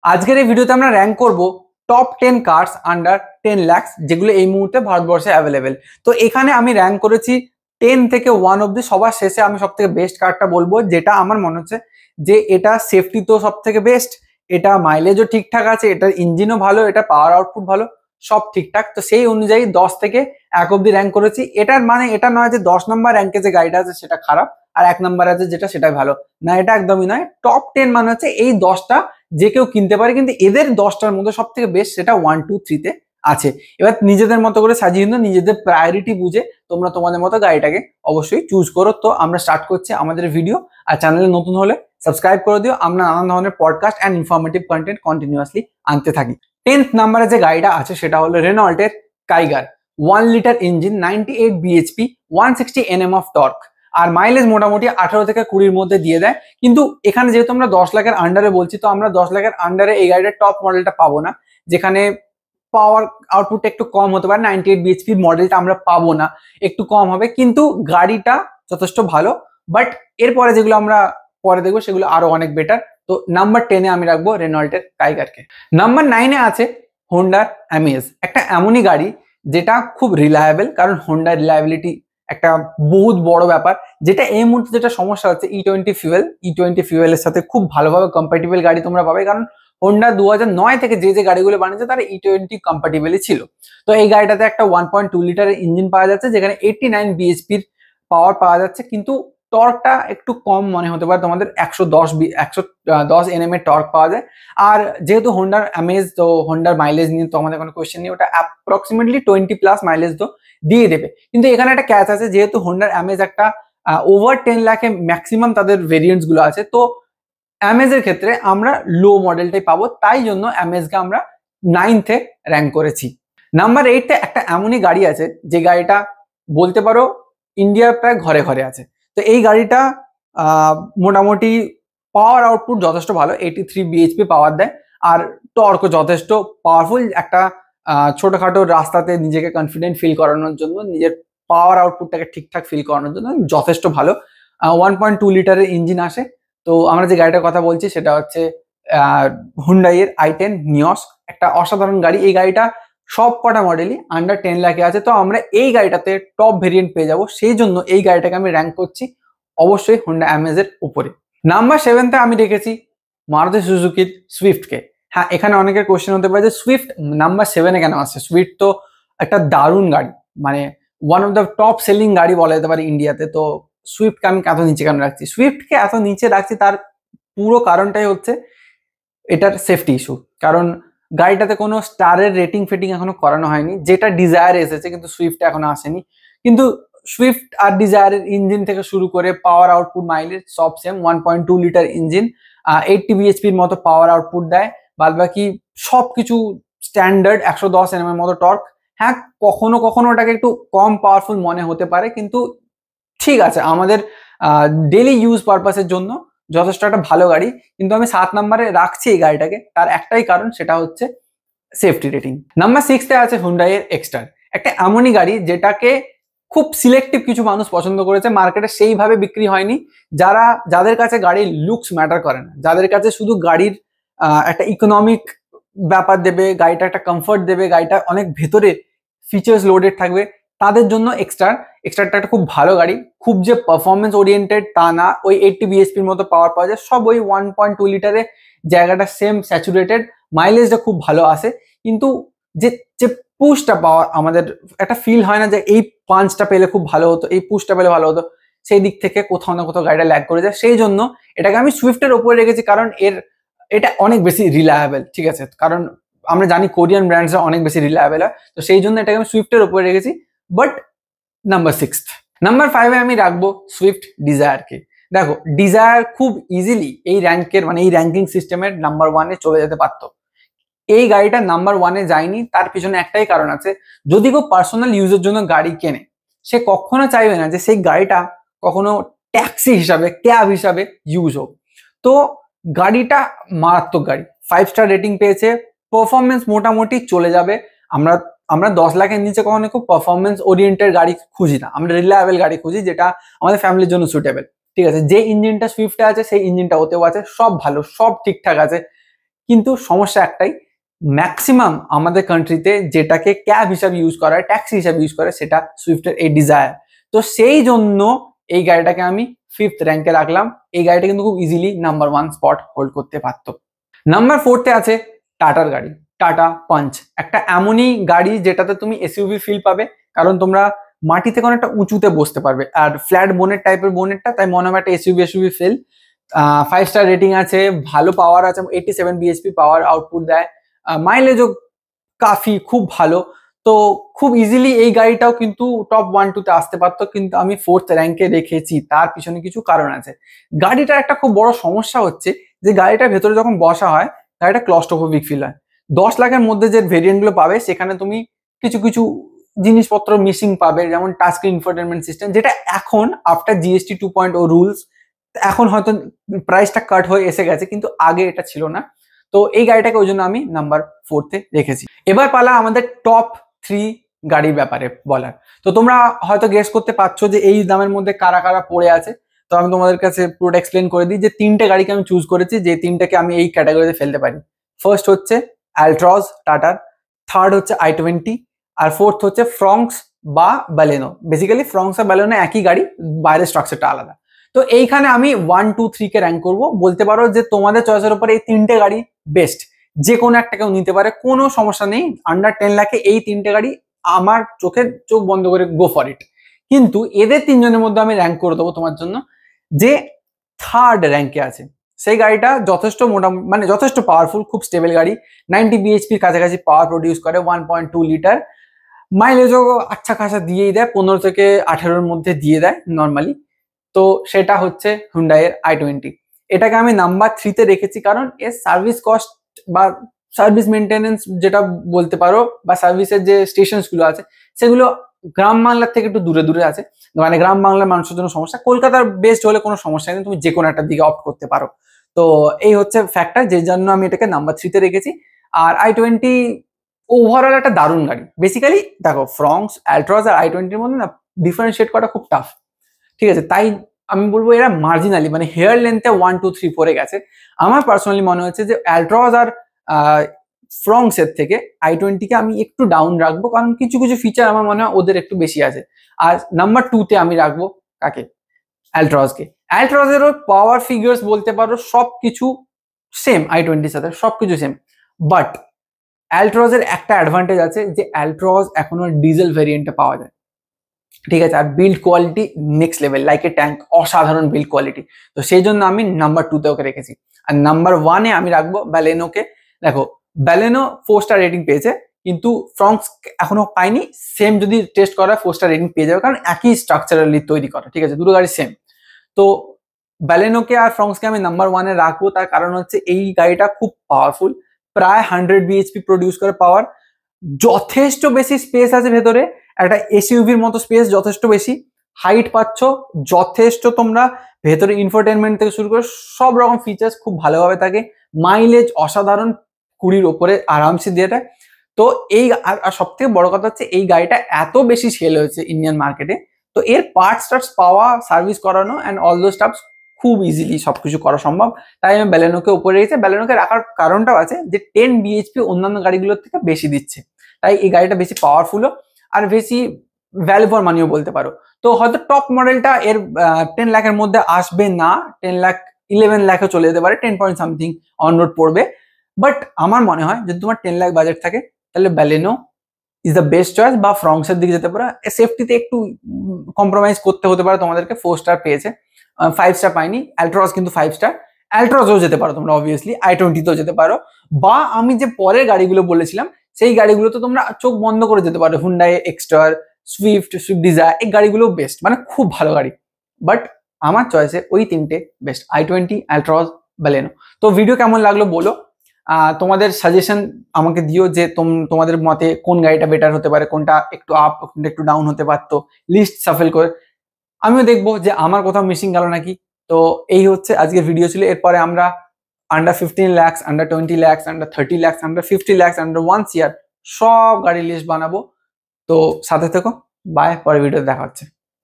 আজকের এই ভিডিওতে আমরা র্যাঙ্ক করব টপ 10 কার্স আন্ডার 10 লাখস যেগুলো এই মুহূর্তে ভারতবর্ষে অ্যাভেলেবেল। তো এখানে আমি র্যাঙ্ক করেছি 10 থেকে 1 অব্দি। সবার শেষে আমি সব থেকে বেস্ট কারটা বলবো, যেটা আমার মনে হচ্ছে যে এটা সেফটি তো সব থেকে বেস্ট, এটা মাইলেজও ঠিকঠাক আছে, এটার ইঞ্জিনও ভালো, এটা পাওয়ার আউটপুট ভালো, সব ঠিকঠাক। তো সেই অনুযায়ী 10 থেকে 1 অব্দি র্যাঙ্ক করেছি। এটার মানে এটা নয় যে 10 নম্বর র্যাঙ্কে যে গাড়িটা আছে সেটা খারাপ আর 1 নম্বর আছে যেটা সেটাই ভালো, না, এটা একদমই নয়। টপ 10 মানে হচ্ছে এই 10টা যে কেউ কিনতে পারে, কিন্তু এদের 10টার মধ্যে সব থেকে বেস্ট সেটা 1 2 3 তে আছে। এবার নিজেদের মতো করে সাজিয়ে নিও, নিজেদের প্রায়োরিটি বুঝে তোমরা তোমাদের মতো গাড়িটাকে অবশ্যই চুজ করো। তো আমরা স্টার্ট করছি আমাদের ভিডিও। আর চ্যানেলে নতুন হলে সাবস্ক্রাইব করে দিও। আমরা নানান ধরনের podcast and informative content continuously আনতে থাকি। 10th নাম্বারে যে গাড়িটা আছে সেটা হলো রেনল্টের Kiger. 1 litre engine, 98 BHP, 160 Nm of torque, আর মাইলেজ মোটামুটি 18 থেকে 20-র মধ্যে দিয়ে দেয়। কিন্তু এখানে যেহেতু আমরা 10 লাখের আন্ডারে বলছি, তো আমরা 10 লাখের আন্ডারে এই গাড়িটার টপ মডেলটা পাবো না, যেখানে পাওয়ার আউটপুটটা একটু কম হতে পারে। 98 বিএইচপি মডেলটা আমরা পাবো না, একটু কম হবে, কিন্তু গাড়িটা যথেষ্ট ভালো। বাট এরপরে যেগুলো আমরা পরে দেখবো সেগুলো আরো অনেক বেটার। তো নাম্বার 10-এ আমি রাখবো রেনল্টের কাইগারকে। নাম্বার 9-এ আছে হোন্ডার অ্যামেজ। একটা এমনই গাড়ি যেটা খুব রিলায়েবল, কারণ হোন্ডার রিলায়েবিলিটি একটা বহুত বড় ব্যাপার। যেটা এই মুহূর্তে যেটা সমস্যা হচ্ছে ই টোয়েন্টি ফিউয়েলের সাথে খুব ভালোভাবে কম্প্যাটিবল গাড়ি তোমরা পাবে, কারণ হোন্ডা 2009 থেকে যে গাড়িগুলো বানিয়েছে তারা ই কম্প্যাটিবলই ছিল। তো এই গাড়িটাতে একটা 1.2 লিটারের ইঞ্জিন পাওয়া যাচ্ছে, যেখানে 89 বিএইচপির পাওয়ার পাওয়া যাচ্ছে, কিন্তু টর্কটা একটু কম মনে হতে পারে তোমাদের। 110 এনএম এর টর্ক পাওয়া যায়। আর যেহেতু হোন্ডার অ্যামেজ, তো হোন্ডার মাইলেজ নিয়ে তো আমাদের কোনো কোয়েশ্চেন নেই, ওটা অ্যাপ্রক্সিমেটলি 20+ মাইলেজ তো দিয়ে দেবে। কিন্তু এখানে একটা ক্যাচ আছে, যেহেতু হোন্ডার অ্যামেজ একটা ওভার 10 লাখে ম্যাক্সিমাম তাদের ভেরিয়েন্টস গুলো আছে, তো অ্যামেজের ক্ষেত্রে আমরা লো মডেলটাই পাবো, তাই জন্য অ্যামেজকে আমরা 9th-এ র্যাঙ্ক করেছি। নাম্বার 8-এ একটা এমনই গাড়ি আছে যে গাড়িটা বলতে পারো ইন্ডিয়ার প্রায় ঘরে ঘরে আছে। তো এই গাড়িটা মোটামুটি পাওয়ার আউটপুট যথেষ্ট ভালো, 83 বিএইচপি পাওয়ার দেয়, আর টর্কও যথেষ্ট পাওয়ারফুল। একটা ছোটখাটো রাস্তাতে নিজেকে কনফিডেন্ট ফিল করানোর জন্য, নিজের পাওয়ার আউটপুটটাকে ঠিকঠাক ফিল করানোর জন্য যথেষ্ট ভালো। 1.2 লিটারের ইঞ্জিন আসে। তো আমরা যে গাড়িটার কথা বলছি সেটা হচ্ছে হুন্ডাইয়ের i10 নিওস। একটা অসাধারণ গাড়ি। এই গাড়িটা সব কটা মডেলই আন্ডার 10 লাখে আছে। তো আমরা এই গাড়িটাতে টপ ভেরিয়েন্ট পেয়ে যাবো, সেই জন্য এই গাড়িটাকে আমি র্যাঙ্ক করছি অবশ্যই হোন্ডা অ্যামেজের উপরে। নাম্বার 7-তে আমি রেখেছি মারুতি সুজুকির সুইফটকে। হ্যাঁ, এখানে অনেকের কোয়েশ্চেন হতে পারে যে সুইফট নাম্বার 7-এ কেন আসছে। সুইফট তো একটা দারুণ গাড়ি, মানে one of the top selling গাড়ি বলা যেতে পারে ইন্ডিয়াতে। তো সুইফটকে আমি এত নিচে কেন রাখছি? সুইফটকে এত নিচে রাখছি তার পুরো কারণটাই হচ্ছে এটার সেফটি ইস্যু। কারণ গাড়িটাতে কোনো স্টারের রেটিং ফিটিং এখনো করানো হয়নি, যেটা ডিজায়ার এসেছে কিন্তু সুইফটে এখনো আসেনি। কিন্তু সুইফট আর ডিজায়ারের ইঞ্জিন থেকে শুরু করে পাওয়ার আউটপুট, মাইলেজ সব সেম। 1.2 লিটার ইঞ্জিন, 80 বিএইচপির মতো পাওয়ার আউটপুট দেয়, বাদ বাকি সবকিছু স্ট্যান্ডার্ড। 110 এনএম এর মতো টর্ক। হ্যাঁ, কখনো কখনো ওটাকে একটু কম পাওয়ারফুল মনে হতে পারে, কিন্তু ঠিক আছে, আমাদের ডেলি ইউজ পারপাসের জন্য যথেষ্ট একটা ভালো গাড়ি। কিন্তু আমি 7 নম্বরে রাখছি এই গাড়িটাকে, তার একটাই কারণ, সেটা হচ্ছে সেফটি রেটিং। নাম্বার 6-এ আছে হুন্ডাইয়ের এক্সটার। একটা এমনই গাড়ি যেটাকে খুব সিলেক্টিভ কিছু মানুষ পছন্দ করেছে, মার্কেটে সেইভাবে বিক্রি হয়নি। যাদের কাছে গাড়ির লুকস ম্যাটার করে না, যাদের কাছে শুধু গাড়ির একটা ইকোনমিক ব্যাপার দেবে, গাড়িটা একটা কমফর্ট দেবে, গাড়িটা অনেক ভেতরে ফিচার্স লোডেড থাকবে, তাদের জন্য এক্সটারটা একটা খুব ভালো গাড়ি। খুব যে পারফরমেন্স ওরিয়েন্টেড তা না, ওই 80 বিএসপির মতো পাওয়ার পাওয়া যায়, সব ওই 1.2 লিটারে জায়গাটা সেম স্যাচুরেটেড, মাইলেজটা খুব ভালো আসে। কিন্তু যে যে পুশটা পাওয়া, আমাদের একটা ফিল হয় না যে এই পাঞ্চটা পেলে খুব ভালো হতো, এই পুশটা পেলে ভালো হতো, সেই দিক থেকে কোথাও না কোথাও গাড়িটা ল্যাগ করে যায়। সেই জন্য এটাকে আমি সুইফটের ওপরে রেখেছি, কারণ এটা অনেক বেশি রিলায়েবল। ঠিক আছে, কারণ আমরা জানি কোরিয়ান ব্র্যান্ডসরা অনেক বেশি রিলায়েবল হয়, তো সেই জন্য এটাকে আমি সুইফটের উপরে রেখেছি। বাট নাম্বার 6, নাম্বার 5-এ আমি রাখবো সুইফট ডিজায়ারকে। দেখো, ডিজায়ার খুব ইজিলি এই র্যাঙ্কের, মানে এই র্যাঙ্কিং সিস্টেমের নাম্বার 1-এ চলে যেতে পারতো। এই গাড়িটা নাম্বার 1-এ যায়নি, তার পিছনে একটাই কারণ আছে। যদি কেউ পার্সোনাল ইউজের জন্য গাড়ি কেনে, সে কখনো চাইবে না যে সেই গাড়িটা কখনো ট্যাক্সি হিসাবে, ক্যাব হিসাবে ইউজ হোক। তো গাড়িটা মারাত্মক গাড়ি, 5 স্টার রেটিং পেয়েছে, পারফরমেন্স মোটামুটি চলে যাবে। আমরা আমরা 10 লাখের নিচে কখনো খুব পারফরমেন্স ওরিয়েন্টেড গাড়ি খুঁজি না, আমরা রিলায়েবল গাড়ি খুঁজি যেটা আমাদের ফ্যামিলির জন্য সুটেবল। ঠিক আছে, যে ইঞ্জিনটা সুইফটে আছে সেই ইঞ্জিনটা ওতেও আছে, সব ভালো, সব ঠিকঠাক আছে। কিন্তু সমস্যা একটাই, ম্যাক্সিমাম আমাদের কান্ট্রিতে যেটাকে ক্যাব হিসাবে ইউজ করা হয়, ট্যাক্সি হিসাবে ইউজ করে, সেটা সুইফটের এই ডিজায়ার। তো সেই জন্য এই গাড়িটাকে আমি 5th র্যাঙ্কে রাখলাম। এই গাড়িটা কিন্তু খুব ইজিলি নাম্বার 1 স্পট হোল্ড করতে পারত। নাম্বার 4-তে আছে টাটার গাড়ি, টাটা পাঞ্চ। একটা এমনই গাড়ি যেটাতে তুমি এসইউভি ফিল পাবে, কারণ তোমরা মাটিতে কোনো একটা উঁচুতে বসতে পারবে, আর ফ্ল্যাট বোনেট টাইপের বোনেটটা, তাই মনে হয় একটা এসইউভি ফিল। 5 স্টার রেটিং আছে, ভালো পাওয়ার আছে, 87 বিএইচপি পাওয়ার আউটপুট দেয়, মাইলেজও কাফি খুব ভালো। তো খুব ইজিলি এই গাড়িটাও কিন্তু টপ 1-2-তে আসতে পারতো, কিন্তু আমি 4th র্যাঙ্কে রেখেছি। তার পিছনে কিছু কারণ আছে। গাড়িটার একটা খুব বড় সমস্যা হচ্ছে যে গাড়িটার ভেতরে যখন বসা হয়, গাড়িটা ক্লস্ট্রোফোবিক ফিল হয়। 10 লাখের মধ্যে যে ভেরিয়েন্টগুলো পাবে সেখানে তুমি কিছু কিছু জিনিসপত্র মিসিং পাবে, যেমন টাচ স্ক্রিন ইনফোটেনমেন্ট সিস্টেম, যেটা এখন আফটার জিএসটি 2.0 রুলস এখন হয়তো প্রাইসটা কাট হয়ে এসে গেছে, কিন্তু আগে এটা ছিল না। তো এই গাড়িটাকে ওই জন্য আমি নাম্বার 4-তে রেখেছি। এবার পালা আমাদের টপ 3 গাড়ির ব্যাপারে বলার। তো তোমরা হয়তো গেস করতে পারছো যে এই দামের মধ্যে কারা কারা পড়ে আছে। তো আমি তোমাদের কাছে পুরোটা এক্সপ্লেন করে দিই যে 3টে গাড়িকে আমি চুজ করেছি, যে 3টাকে আমি এই ক্যাটাগরিতে ফেলতে পারি। ফার্স্ট হচ্ছে অ্যালট্রজ টাটার, থার্ড হচ্ছে i20, আর ফোর্থ হচ্ছে ফ্রঙ্কস বা বালেনো। বেসিক্যালি ফ্রঙ্কস আর বালেনো একই গাড়ি, বাইরের স্ট্রাকচারটা আলাদা। তো এইখানে আমি 1, 2, 3-কে র্যাঙ্ক করবো। বলতে পারো যে তোমাদের চয়েসের উপরে এই 3টে গাড়ি বেস্ট, যে কোনো একটা কেউ নিতে পারে, কোনো সমস্যা নেই। আন্ডার 10 লাখে এই 3টে গাড়ি আমার চোখ বন্ধ করে গো ফর ইট। কিন্তু এদের 3জনের মধ্যে আমি র্যাঙ্ক করে দেবো তোমার জন্য, যে থার্ড র্যাঙ্কে আছে সেই গাড়িটা যথেষ্ট মোটামুটি, মানে যথেষ্ট পাওয়ারফুল, খুব স্টেবল গাড়ি। 90 বিএইচপির কাছাকাছি পাওয়ার প্রডিউস করে, 1.2 লিটার, মাইলেজও আচ্ছা খাসা দিয়েই দেয়, 15 থেকে 18-এর মধ্যে দিয়ে দেয় নর্মালি। তো সেটা হচ্ছে হুন্ডাইয়ের i20। এটাকে আমি নাম্বার 3-তে রেখেছি কারণ এর সার্ভিস কস্ট বা সার্ভিস মেনটেনেন্স যেটা বলতে পারো, বা সার্ভিসের যে স্টেশনস গুলো আছে সেগুলো গ্রাম বাংলার থেকে একটু দূরে দূরে আছে। মানে গ্রাম বাংলার মানুষের জন্য সমস্যা, কলকাতার বেস্ট হলে কোনো সমস্যা নেই, তুমি যে কোনো একটা দিকে অপ্ট করতে পারো। তো এই হচ্ছে ফ্যাক্টর, যে জন্য আমি এটাকে নাম্বার 3-তে রেখেছি। আর i20 ওভারঅল একটা দারুণ গাড়ি। বেসিক্যালি দেখো, ফ্রঙ্কস, অ্যালট্রজ আর i20-এর মধ্যে না ডিফারেন্সিয়েট করা খুব টাফ, ঠিক আছে? তাই আমি বলবো এরা মার্জিনালি, মানে হেয়ার লেন্থে 1, 2, 3, 4-এ গেছে। আমার পার্সোনালি মনে হচ্ছে যে অ্যালট্রজ আর ফ্রঙ্কস এর থেকে i20-কে আমি একটু ডাউন রাখবো, কারণ কিছু কিছু ফিচার আমার মনে হয় ওদের একটু বেশি আছে। আর নাম্বার 2-তে আমি রাখবো কাকে? অ্যালট্রজকে। অ্যালট্রজেরও পাওয়ার ফিগার্স বলতে পারো সবকিছু সেম, i20-র সাথে সবকিছু সেম। বাট অ্যালট্রজের একটা অ্যাডভান্টেজ আছে, যে অ্যালট্রজ এখনো ডিজেল ভেরিয়েন্টে পাওয়া যায়, ঠিক আছে? আর build quality next level, like a tank, অসাধারণ বিল্ড কোয়ালিটি। তো সেই জন্য আমি নাম্বার 2-তে ওকে রেখেছি। আর নাম্বার 1-এ আমি রাখবো ব্যালেনোকে। দেখো, ব্যালেনো 4 স্টার রেটিং পেয়েছে, কিন্তু ফ্রঙ্কস এখনো পাইনি। সেম যদি টেস্ট করা 4 স্টার রেটিং পেয়ে যাবে, কারণ একই স্ট্রাকচারালি তৈরি করা, ঠিক আছে? দুটো গাড়ি সেম। তো ব্যালেনোকে আর ফ্রঙ্কসকে আমি নাম্বার 1-এ রাখবো। তার কারণ হচ্ছে এই গাড়িটা খুব পাওয়ারফুল, প্রায় 100 বিএইচপি প্রডিউস করে পাওয়ার, যথেষ্ট বেশি স্পেস আছে ভেতরে, একটা এসইউভির মতো স্পেস, যথেষ্ট বেশি হাইট পাচ্ছ, যথেষ্ট তোমরা ভেতরে ইনফোটেনমেন্ট থেকে শুরু করে সব রকম ফিচার্স খুব ভালোভাবে থাকে, মাইলেজ অসাধারণ, 20-র ওপরে আরামসে দিয়ে দেয়। তো এই আর সব থেকে বড় কথা হচ্ছে এই গাড়িটা এত বেশি সেল হয়েছে ইন্ডিয়ান মার্কেটে, তো এর পার্টস টার্টস পাওয়া, সার্ভিস করানো অ্যান্ড অল দোজ স্টাফস খুব ইজিলি সবকিছু করা সম্ভব। তাই আমি ব্যালেনোকে উপরে রেখেছি। ব্যালেনোকে রাখার কারণটাও আছে যে 10 বিএইচপি অন্যান্য গাড়িগুলোর থেকে বেশি দিচ্ছে, তাই এই গাড়িটা বেশি পাওয়ারফুলও আর বেশি ভ্যালু ফর মানিও বলতে পারো। তো হয়তো টপ মডেলটা এর 10 লাখের মধ্যে আসবে না, 10 লাখ 11 লাখে চলে যেতে পারে, 10 পয়েন্ট সামথিং অন রোড পড়বে। বাট আমার মনে হয় যদি তোমার 10 লাখ বাজেট থাকে, তাহলে Baleno is the best choice, বা ফ্রঙ্কসের দিকে যেতে পারো। সেফটিতে একটু কম্প্রোমাইজ করতে হতে পারে তোমাদেরকে, 4 স্টার পেয়েছে, 5 স্টার পাইনি। অ্যালট্রজ কিন্তু 5 স্টার, অ্যালট্রজও যেতে পারো তোমরা, অবভিয়াসলি i20-তেও যেতে পারো, বা আমি যে পরের গাড়িগুলো বলেছিলাম সেই গাড়িগুলোতে তোমরা চোখ বন্ধ করে যেতে পারো, হুন্ডাই এক্সটার, সুইফট ডিজায়ার, এই গাড়িগুলো বেস্ট, মানে খুব ভালো গাড়ি। বাট আমার চয়েসে ওই 3টে বেস্ট, i20, অ্যালট্রজ, ব্যালেনো। তো ভিডিও কেমন লাগলো বলো, তোমাদের সাজেশন আমাকে দিও, যে তোমাদের মতে কোন গাড়িটা বেটার হতে পারে, কোনটা একটু আপ, কোনটা একটু ডাউন হতে পারতো, লিস্ট সাফেল করে আমিও দেখবো যে আমার কোথাও মিসিং গেল নাকি। তো এই হচ্ছে আজকের ভিডিও ছিল। এরপরে আমরা under 15 lakhs, under 20 lakhs, under 30 lakhs, under 50 lakhs, under 1 CR সব গাড়ির লিস্ট বানাবো। তো সাথে থেকো, বাই, পরে ভিডিও দেখা হচ্ছে।